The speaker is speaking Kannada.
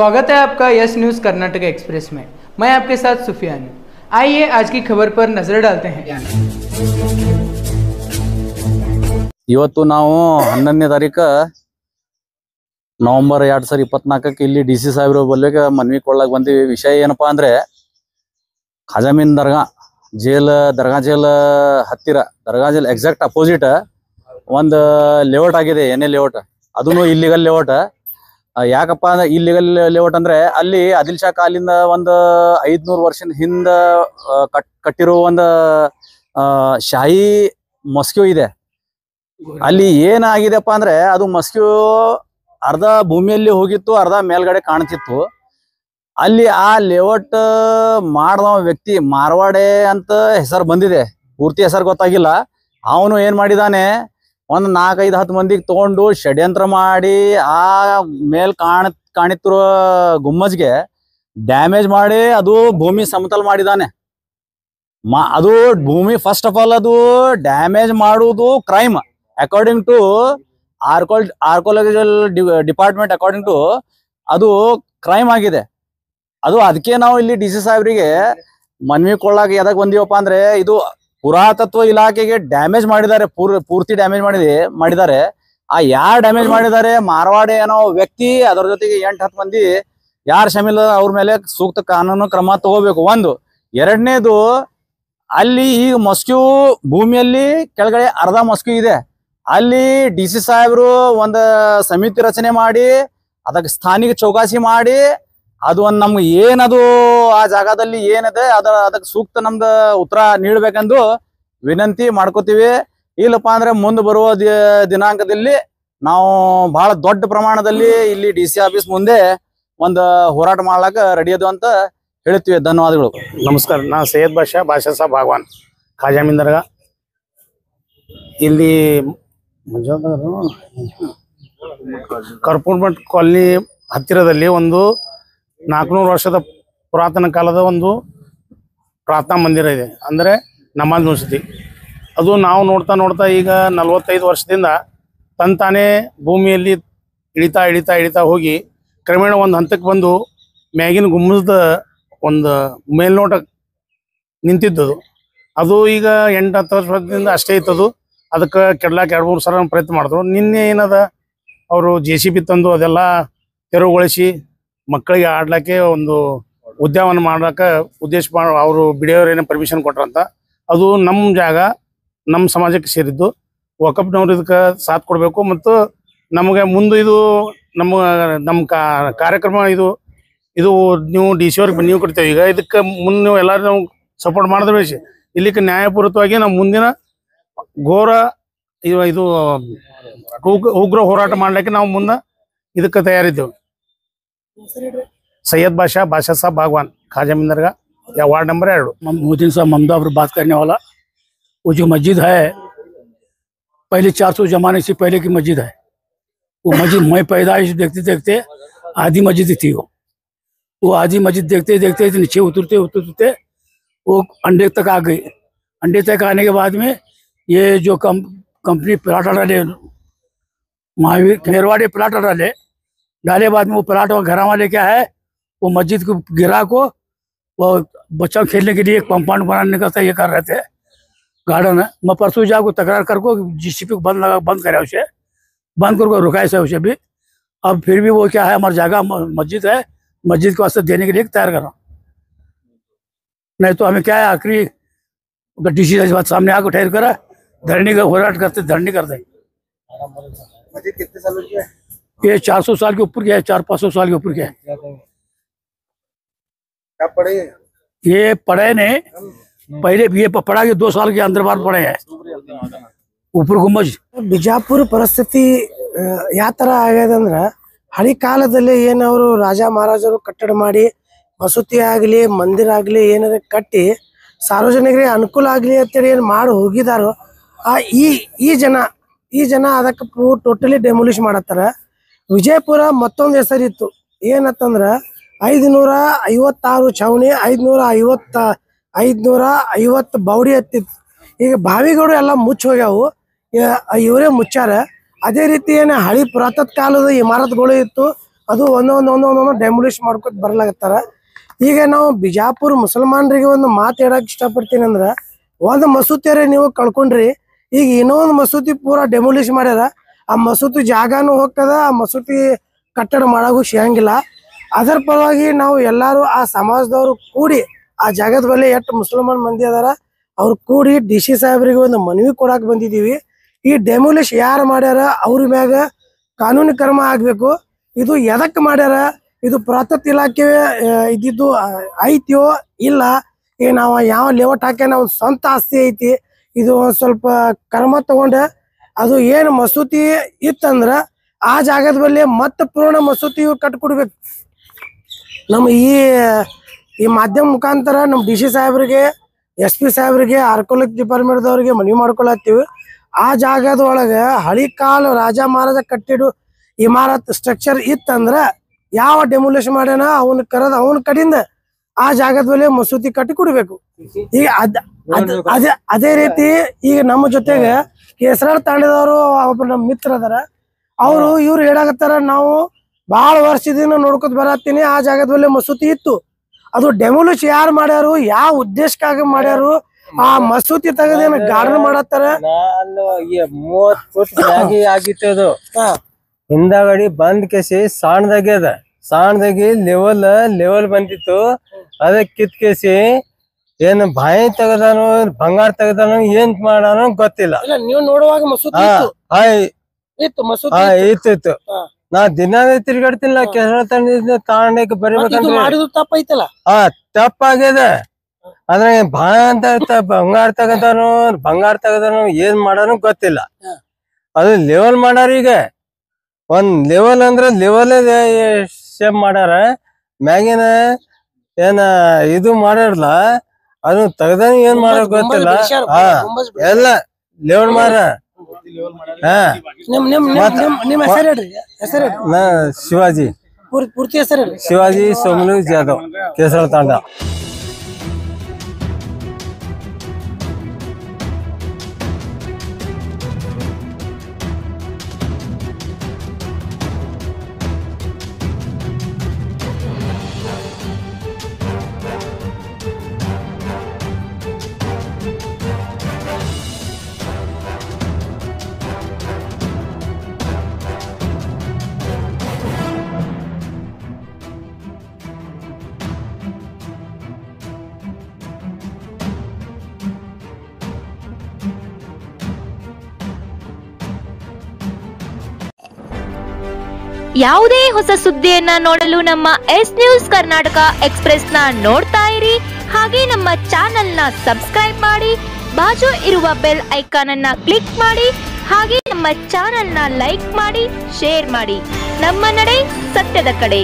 स्वागत है आपका यस न्यूज़ कर्नाटक एक्सप्रेस में। मैं आपके साथ सुफियान हूँ। आइए आज की खबर पर नजर डालते हैं। ಇವತ್ತು ನಾವು 11ನೇ ತಾರೀಕು ನವೆಂಬರ್ 2024 ಇಲ್ಲಿ ಡಿ ಸಿ ಸಾಹೇಬ್ರ ಬಲ್ಲಿಗೆ ಮನವಿ ಕೊಡ್ಲಾಕ ಬಂದೀವಿ। ವಿಷಯ ಏನಪ್ಪಾ ಅಂದ್ರೆ ಖಾಜಾಮೀನ್ ದರ್ಗಾ ಜೇಲ್ ಹತ್ತಿರ ದರ್ಗಾ ಜೇಲ್ ಎಕ್ಸಾಕ್ಟ್ ಅಪೋಸಿಟ್ ಒಂದು ಲೇಔಟ್ ಆಗಿದೆ, ಎನ್ಎ ಲೇಔಟ್, ಅದನ್ನು ಇಲ್ಲಿಗಲ್ ಲೇಔಟ್। ಯಾಕಪ್ಪ ಅಂದ್ರೆ ಇಲ್ಲಿಗಲ್ ಲೇಔಟ್ ಅಂದ್ರೆ ಅಲ್ಲಿ ಆದಿಲ್ ಶಾ ಕಾಲಿಂದ ಒಂದು 500 ವರ್ಷದ ಹಿಂದ ಕಟ್ಟಿರೋ ಒಂದು ಶಾಹಿ ಮಸ್ಕ್ಯೂ ಇದೆ। ಅಲ್ಲಿ ಏನಾಗಿದೆಪ್ಪ ಅಂದ್ರೆ ಅದು ಮಸ್ಕ್ಯೂ ಅರ್ಧ ಭೂಮಿಯಲ್ಲಿ ಹೋಗಿತ್ತು, ಅರ್ಧ ಮೇಲ್ಗಡೆ ಕಾಣ್ತಿತ್ತು। ಅಲ್ಲಿ ಆ ಲೇಔಟ್ ಮಾಡಿದ ವ್ಯಕ್ತಿ ಮಾರ್ವಾಡೆ ಅಂತ ಹೆಸರು ಬಂದಿದೆ, ಪೂರ್ತಿ ಹೆಸರು ಗೊತ್ತಾಗಿಲ್ಲ। ಅವನು ಏನ್ ಮಾಡಿದಾನೆ, ಒಂದು 4-5-10 ಮಂದಿಗೆ ತಗೊಂಡು ಷಡ್ಯಂತ್ರ ಮಾಡಿ ಆ ಮೇಲ್ ಕಾಣಿತಿರೋ ಗುಮ್ಮಜ್ಗೆ ಡ್ಯಾಮೇಜ್ ಮಾಡಿ ಅದು ಭೂಮಿ ಸಮತಲ್ ಮಾಡಿದಾನೆ। ಅದು ಭೂಮಿ ಫಸ್ಟ್ ಆಫ್ ಆಲ್ ಅದು ಡ್ಯಾಮೇಜ್ ಮಾಡುವುದು crime according to archaeological department according to ಅದು ಕ್ರೈಮ್ ಆಗಿದೆ। ಅದು ಅದಕ್ಕೆ ನಾವು ಇಲ್ಲಿ ಡಿ ಸಿ ಸಾಹೇಬ್ರಿಗೆ ಮನವಿ ಕೊಳ್ಳಾಕ ಎದಕ್ ಬಂದೀವಪ್ಪ ಅಂದ್ರೆ ಇದು ಪುರಾತತ್ವ ಇಲಾಖೆಗೆ ಡ್ಯಾಮೇಜ್ ಮಾಡಿದ್ದಾರೆ, ಪೂರ್ತಿ ಡ್ಯಾಮೇಜ್ ಮಾಡಿದ್ದಾರೆ। ಆ ಯಾರು ಡ್ಯಾಮೇಜ್ ಮಾಡಿದ್ದಾರೆ, ಮಾರ್ವಾಡೆ ಅನ್ನೋ ವ್ಯಕ್ತಿ, ಅದರ ಜೊತೆಗೆ 8-10 ಮಂದಿ ಯಾರು ಶಮೀಲ್ ಅವ್ರ ಮೇಲೆ ಸೂಕ್ತ ಕಾನೂನು ಕ್ರಮ ತಗೋಬೇಕು। ಒಂದು ಎರಡನೇದು, ಅಲ್ಲಿ ಈಗ ಮಸ್ಕ್ಯೂ ಭೂಮಿಯಲ್ಲಿ ಕೆಳಗಡೆ ಅರ್ಧ ಮಸ್ಕ್ಯೂ ಇದೆ, ಅಲ್ಲಿ ಡಿ ಸಿ ಸಾಹೇಬ್ರು ಒಂದು ಸಮಿತಿ ರಚನೆ ಮಾಡಿ ಅದಕ್ಕೆ ಸ್ಥಾನಿಕ ಚೌಕಾಸಿ ಮಾಡಿ ಅದು ಒಂದು ನಮ್ಗೆ ಏನದು ಆ ಜಾಗದಲ್ಲಿ ಏನಿದೆ ಅದಕ್ಕೆ ಸೂಕ್ತ ನಮ್ದು ಉತ್ತರ ನೀಡಬೇಕೆಂದು ವಿನಂತಿ ಮಾಡ್ಕೋತೀವಿ। ಇಲ್ಲಪ್ಪ ಅಂದ್ರೆ ಮುಂದೆ ಬರುವ ದಿನಾಂಕದಲ್ಲಿ ನಾವು ಬಹಳ ದೊಡ್ಡ ಪ್ರಮಾಣದಲ್ಲಿ ಇಲ್ಲಿ ಡಿ ಸಿ ಆಫೀಸ್ ಮುಂದೆ ಒಂದು ಹೋರಾಟ ಮಾಡ್ಲಾಕ ರೆಡಿ ಅದು ಅಂತ ಹೇಳ್ತೀವಿ। ಧನ್ಯವಾದಗಳು। ನಮಸ್ಕಾರ, ನಾ ಸೈಯದ್ ಬಾಷಾ ಸಾಬ್ ಭಾಗವಾನ್ ಖಾಜಾಮೀನ್ ದರ್ಗಾ ಇಲ್ಲಿ ಕರ್ಪೂರ್ಮಠ್ ಕಾಲನಿ ಹತ್ತಿರದಲ್ಲಿ ಒಂದು 400 ವರ್ಷದ ಪುರಾತನ ಕಾಲದ ಒಂದು ಪ್ರಾರ್ಥನಾ ಮಂದಿರ ಇದೆ, ಅಂದರೆ ನಮಾಜ್ ಮಸೀದಿ। ಅದು ನಾವು ನೋಡ್ತಾ ಈಗ 45 ವರ್ಷದಿಂದ ತಾನೇ ಭೂಮಿಯಲ್ಲಿ ಇಳಿತಾ ಹೋಗಿ ಕ್ರಮೇಣ ಒಂದು ಹಂತಕ್ಕೆ ಬಂದು ಮ್ಯಾಗಿನ ಗುಮ್ಮದ ಒಂದು ಮೇಲ್ನೋಟ ನಿಂತಿದ್ದದು। ಅದು ಈಗ 8-10 ವರ್ಷದಿಂದ ಅಷ್ಟೇ ಇತ್ತದು, ಅದಕ್ಕೆ ಕೆಡ್ಲಾಕ 2-3 ಸಲ ಪ್ರಯತ್ನ ಮಾಡಿದ್ರು। ನಿನ್ನೆ ಏನದ ಅವರು JCB ತಂದು ಅದೆಲ್ಲ ತೆರವುಗೊಳಿಸಿ ಮಕ್ಕಳಿಗೆ ಆಡ್ಲಿಕ್ಕೆ ಒಂದು ಉದ್ಯಾನವನ ಮಾಡ್ಲಿಕ್ಕೆ ಉದ್ದೇಶ ಅವರು ಬಿಡಿಯೋರು ಏನೋ ಪರ್ಮಿಷನ್ ಕೊಟ್ರಂತ। ಅದು ನಮ್ಮ ಜಾಗ, ನಮ್ಮ ಸಮಾಜಕ್ಕೆ ಸೇರಿದ್ದು, ವಕಫ್ನವ್ರು ಇದಕ್ಕೆ ಸಾಥ್ ಕೊಡಬೇಕು ಮತ್ತು ನಮಗೆ ಮುಂದೆ ಇದು ನಮ್ಮ ಕಾರ್ಯಕ್ರಮ ಇದು ನೀವು ಡಿ ಸಿ ಅವ್ರಿಗೆ ನೀವು ಕೊಡ್ತೇವೆ। ಈಗ ಇದಕ್ಕೆ ಮುಂದೆ ನೀವು ಎಲ್ಲರೂ ನಾವು ಸಪೋರ್ಟ್ ಮಾಡಿದ್ರೆ ಬೇಸಿ ಇಲ್ಲಿಕ್ಕೆ ನ್ಯಾಯಪೂರ್ವಕವಾಗಿ ನಾವು ಮುಂದಿನ ಘೋರ ಇದು ಉಗ್ರ ಹೋರಾಟ ಮಾಡ್ಲಿಕ್ಕೆ ನಾವು ಮುಂದೆ ಇದಕ್ಕೆ ತಯಾರಿದ್ದೇವೆ। सैयद बादशाह साहब भागवान खाजामीन दरगाह या वार्ड नंबर 2। मोहद्दीन साहब ममदा पर बात करने वाला। वो जो मस्जिद है पहले 400 जमाने से पहले की मस्जिद है। वो मस्जिद मैं पैदाइश देखते आधी मस्जिद थी। वो आधी मस्जिद देखते नीचे उतरते वो अंडे तक आ गई। अंडे तक आने के बाद में ये जो कंपनी प्लाट डाले, महावीर मेरवाड़ी प्लाट डाले बाद में वो प्लाट घर वाले क्या है, वो मस्जिद को गिरा को वो बच्चों खेलने के लिए एक कंपाउंड बनाने का ये कर रहे थे, गार्डन है। मैं परसों जाकर तकरार कर को JCB को बंद करे, उसे बंद कर रुकाए से उसे भी। अब फिर भी वो क्या है, हमारी जगह मस्जिद है, मस्जिद को वास्ते देने के लिए तैयार कर रहा। नहीं तो हमें क्या है, आखिरी DC बात सामने आकर ठहर करा धरनी का होराट करते, धरनी कर दें। मस्जिद कितने सालों की है? ये 400 साल के ऊपर क्या है, 400-500 साल के ऊपर क्या है। क्या पढ़े? ये पढ़े नहीं, पहले ये पढ़ा के 2 साल के अंदर बार पढ़े हैं ऊपर गुम्बज। ಬಿಜಾಪುರ ಪರಿಸ್ಥಿತಿ ಯಾವ ತರ ಆಗಿದೆ ಅಂದ್ರೆ, ಹಳಿ ಕಾಲದಲ್ಲಿ ಏನವರು ರಾಜ ಮಹಾರಾಜರು ಕಟ್ಟಡ ಮಾಡಿ ಮಸೂತಿ ಆಗಲಿ ಮಂದಿರ ಆಗಲಿ ಏನಾರ ಕಟ್ಟಿ ಸಾರ್ವಜನಿಕರಿಗೆ ಅನುಕೂಲ ಆಗಲಿ ಅಂತೇಳಿ ಏನು ಮಾಡಿ ಹೋಗಿದಾರೋ, ಈ ಜನ ಅದಕ್ಕೆ ಟೋಟಲಿ ಡೆಮೊಲಿಷ್ ಮಾಡತ್ತಾರ। ವಿಜಯಪುರ ಮತ್ತೊಂದು ಹೆಸರಿತ್ತು, ಏನಂತಂದ್ರ 556 ಛಾವಣಿ, 550 ಬೌಡಿ ಹತ್ತಿತ್ತು। ಈಗ ಬಾವಿಗಳು ಎಲ್ಲ ಮುಚ್ಚಿ ಹೋಗ್ಯಾವು, ಇವರೇ ಮುಚ್ಚಾರ। ಅದೇ ರೀತಿ ಏನು ಹಳಿ ಪುರಾತನ ಕಾಲದ ಇಮಾರತ್ಗಳು ಇತ್ತು, ಅದು ಒಂದೊಂದು ಡೆಮೊಲಿಷ್ ಮಾಡ್ಕೊತ ಬರ್ಲಾಗತ್ತಾರ. ಈಗ ನಾವು ಬಿಜಾಪುರ ಮುಸಲ್ಮಾನರಿಗೆ ಒಂದು ಮಾತು ಹೇಳಕ್ ಇಷ್ಟಪಡ್ತೀನಿ ಅಂದ್ರ, ಒಂದು ಮಸೂತಿಯರೇ ನೀವು ಕಳ್ಕೊಂಡ್ರಿ, ಈಗ ಇನ್ನೊಂದು ಮಸೂತಿ ಪೂರಾ ಡೆಮೊಲಿಷ್ ಮಾಡ್ಯಾರ. ಆ ಮಸೂತಿ ಜಾಗಾನು ಹೋಗ್ತದ, ಆ ಮಸೂತಿ ಕಟ್ಟಡ ಮಾಡಾಗೂ ಸಿಗಂಗಿಲ್ಲ. ಅದರ ಪರವಾಗಿ ನಾವು ಎಲ್ಲಾರು ಆ ಸಮಾಜದವರು ಕೂಡಿ ಆ ಜಾಗದ ಬಳಿ ಎಷ್ಟು ಮುಸಲ್ಮಾನ್ ಮಂದಿ ಅದಾರ ಅವ್ರು ಕೂಡಿ DC ಸಾಹೇಬ್ರಿಗೆ ಒಂದು ಮನವಿ ಕೊಡಾಕ್ ಬಂದಿದೀವಿ. ಈ ಡೆಮೊಲಿಷ್ ಯಾರು ಮಾಡ್ಯಾರ ಅವ್ರ ಮ್ಯಾಗ ಕಾನೂನು ಕ್ರಮ ಆಗ್ಬೇಕು. ಇದು ಎದಕ್ ಮಾಡ್ಯಾರ, ಇದು ಪುರಾತತ್ವ ಇಲಾಖೆ ಇದ್ದಿದ್ದು ಐತಿಯೋ ಇಲ್ಲ, ನಾವು ಯಾವ ಲೇಔಟ್ ಹಾಕ್ಯಾನ ಅವ್ನ ಸ್ವಂತ ಆಸ್ತಿ ಐತಿ, ಇದು ಒಂದ್ ಸ್ವಲ್ಪ ಕ್ರಮ ತಗೊಂಡ ಅದು ಏನು ಮಸೂತಿ ಇತ್ತಂದ್ರ ಆ ಜಾಗದ ಬಳಿ ಮತ್ತೆ ಪೂರ್ಣ ಮಸೂತಿ ಕಟ್ಕೊಡ್ಬೇಕು. ನಮ್ಮ ಈ ಮಾಧ್ಯಮ ಮುಖಾಂತರ ನಮ್ಮ DC ಸಾಹೇಬ್ರಿಗೆ, SP ಸಾಹೇಬ್ರಿಗೆ, ಆರ್ಕೋಲಜಿ ಡಿಪಾರ್ಟ್ಮೆಂಟ್ದವ್ರಿಗೆ ಮನವಿ ಮಾಡ್ಕೊಳತ್ತೀವಿ. ಆ ಜಾಗದ ಒಳಗ ಹಳಿ ಕಾಲ ರಾಜ ಮಹಾರಾಜ ಕಟ್ಟಿಡು ಇಮಾರತ್ ಸ್ಟ್ರಕ್ಚರ್ ಇತ್ತಂದ್ರ ಯಾವ ಡೆಮೊಲಿಷ್ ಮಾಡ್ಯಾನ ಅವನ ಕರೆದ ಅವನ ಕಡೆಯಿಂದ ಆ ಜಾಗದ ಮೇಲೆ ಮಸೂತಿ ಕಟ್ಟಿ ಕೊಡ್ಬೇಕು. ಈಗ ಅದೇ ರೀತಿ ಈಗ ನಮ್ಮ ಜೊತೆಗೆ ಕೇಸರಾಳ್ ತಾಂಡದವರು ಒಬ್ಬ ನಮ್ಮ ಮಿತ್ರ ಅದಾರ. ಅವರು ಇವ್ರು ಹೇಳಾಕತ್ತಾರ, ನಾವು ಬಹಳ ವರ್ಷದಿಂದ ನೋಡ್ಕೊತ ಬರತ್ತೀನಿ, ಆ ಜಾಗದ ಮೇಲೆ ಮಸೂತಿ ಇತ್ತು, ಅದು ಡೆಮೊಲಿಷ್ ಯಾರು ಮಾಡ್ಯಾರು, ಯಾವ ಉದ್ದೇಶಕ್ಕಾಗಿ ಮಾಡ್ಯಾರು, ಆ ಮಸೂತಿ ತೆಗೆದೇನು ಗಾರ್ಡನ್ ಮಾಡತ್ತಾರ. 30 ಫುಟ್ ಜಾಗಿ ಆಗಿತ್ತು ಅದು. ಹಿಂದಾಗಡಿ ಬಂದ್ ಕೇಸಿ ಸಾಣದಾಗಿ ಲೆವೆಲ್ ಬಂದಿತ್ತು. ಅದಕ್ಕೆ ಕಿತ್ಕೇಸಿ ಏನ್ ಬಾಯಿ ತೆಗದಾನು ಬಂಗಾರ ತೆಗದಾನು ಏನ್ ಮಾಡಾನು ಗೊತ್ತಿಲ್ಲ. ನೀವು ನೋಡುವಾಗ ಮಸೂತಿ ಇತ್ತು. ನಾ ದಿನ ತಿರ್ಗಾಡ್ತಿಲ್ಲ ಕೆಸರ ತಾಂಡಕ್ಕೆ ಬರೀಬೇಕಂದ್ರೆ ಮಾಡಿದ್ರು ತಪ್ಪೈತಲ್ಲ. ತಪ್ಪಾಗ್ಯದ. ಆದ್ರೆ ಬಂಗಾರ ತೆಗದಾನು ಏನ್ ಮಾಡಾನು ಗೊತ್ತಿಲ್ಲ. ಅದು ಲೆವೆಲ್ ಮಾಡಾರ. ಈಗ ಒಂದ್ ಲೆವೆಲ್ ಅಂದ್ರ ಲೆವೆಲ್ ಶೇಪ್ ಮಾಡ್ಯಾರ. ಮ್ಯಾಗಿನ ಏನ ಇದು ಮಾಡ್ಯಾರಲ್ಲ ಅದು ತೆಗ್ದಾನು ಏನ್ ಮಾಡಕ್ ಗೊತ್ತಿಲ್ಲ. ಎಲ್ಲ ಲೆವೆಲ್ ಮಾರ. ಶಿವಾಜಿ ಪೂರ್ತಿ ಹೆಸರು ಶಿವಾಜಿ ಸೋಮಲು ಜಾಧವ್, ಕೇಸರ ತಾಂಡ. ಯಾವುದೇ ಹೊಸ ಸುದ್ದಿಯನ್ನ ನೋಡಲು ನಮ್ಮ ಎಸ್ ನ್ಯೂಸ್ ಕರ್ನಾಟಕ ಎಕ್ಸ್‌ಪ್ರೆಸ್ ನ ನೋಡ್ತಾ ಇರಿ. ಹಾಗೆ ನಮ್ಮ ಚಾನೆಲ್ ನ ಸಬ್ಸ್ಕ್ರೈಬ್ ಮಾಡಿ, ಬಾಜು ಇರುವ ಬೆಲ್ ಐಕಾನ್ ಅನ್ನ ಕ್ಲಿಕ್ ಮಾಡಿ. ಹಾಗೆ ನಮ್ಮ ಚಾನೆಲ್ ನ ಲೈಕ್ ಮಾಡಿ, ಶೇರ್ ಮಾಡಿ. ನಮ್ಮ ನಡೆ ಸತ್ಯದ ಕಡೆ.